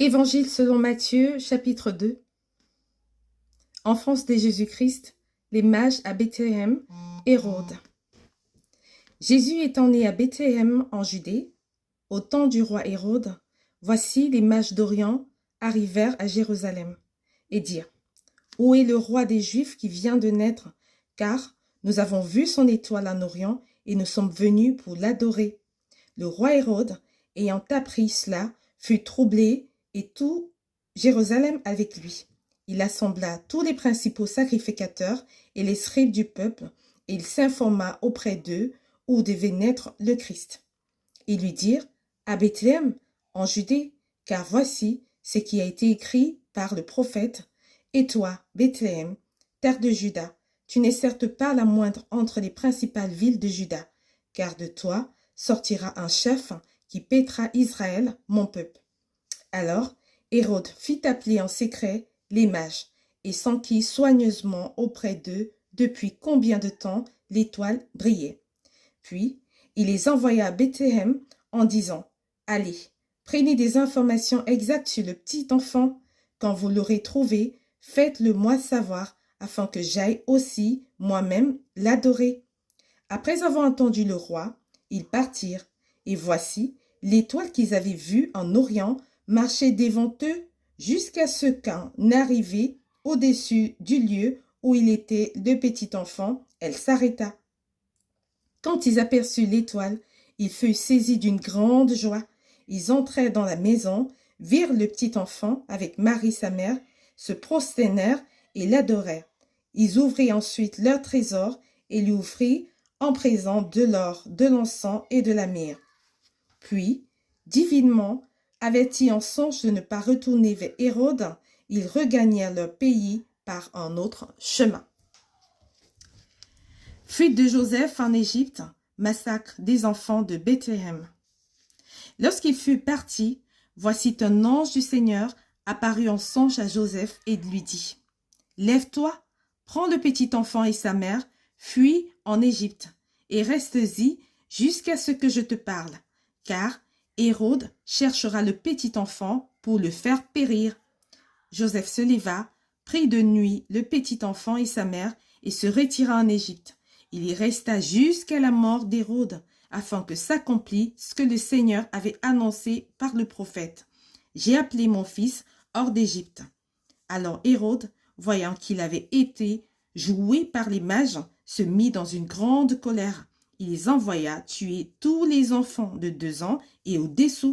Évangile selon Matthieu, chapitre 2. Enfance de Jésus-Christ, les mages à Bethléem, Hérode. Jésus étant né à Bethléem en Judée, au temps du roi Hérode, voici les mages d'Orient arrivèrent à Jérusalem et dirent : Où est le roi des Juifs qui vient de naître? Car nous avons vu son étoile en Orient et nous sommes venus pour l'adorer. Le roi Hérode, ayant appris cela, fut troublé et tout Jérusalem avec lui. Il assembla tous les principaux sacrificateurs et les scribes du peuple, et il s'informa auprès d'eux où devait naître le Christ. Ils lui dirent : À Bethléem, en Judée, car voici ce qui a été écrit par le prophète : Et toi, Bethléem, terre de Juda, tu n'es certes pas la moindre entre les principales villes de Juda, car de toi sortira un chef qui paîtra Israël, mon peuple. Alors Hérode fit appeler en secret les mages et s'enquit soigneusement auprès d'eux depuis combien de temps l'étoile brillait. Puis il les envoya à Bethléem en disant : Allez, prenez des informations exactes sur le petit enfant. Quand vous l'aurez trouvé, faites-le moi savoir, afin que j'aille aussi moi-même l'adorer. Après avoir entendu le roi, ils partirent, et voici, l'étoile qu'ils avaient vue en Orient marchait devant eux jusqu'à ce qu'en arrivée au-dessus du lieu où il était le petit enfant, elle s'arrêta. Quand ils aperçurent l'étoile, ils furent saisis d'une grande joie. Ils entrèrent dans la maison, virent le petit enfant avec Marie sa mère, se prosternèrent et l'adorèrent. Ils ouvrirent ensuite leur trésor et lui offrirent en présent de l'or, de l'encens et de la myrrhe. Puis, divinement, avertis en songe de ne pas retourner vers Hérode, ils regagnèrent leur pays par un autre chemin. Fuite de Joseph en Égypte, massacre des enfants de Bethléem. Lorsqu'il fut parti, voici un ange du Seigneur apparut en songe à Joseph et lui dit : Lève-toi, prends le petit enfant et sa mère, fuis en Égypte, et reste-y jusqu'à ce que je te parle, car Hérode cherchera le petit enfant pour le faire périr. Joseph se leva, prit de nuit le petit enfant et sa mère, et se retira en Égypte. Il y resta jusqu'à la mort d'Hérode, afin que s'accomplît ce que le Seigneur avait annoncé par le prophète : J'ai appelé mon fils hors d'Égypte. Alors Hérode, voyant qu'il avait été joué par les mages, se mit dans une grande colère. Il les envoya tuer tous les enfants de 2 ans et au-dessous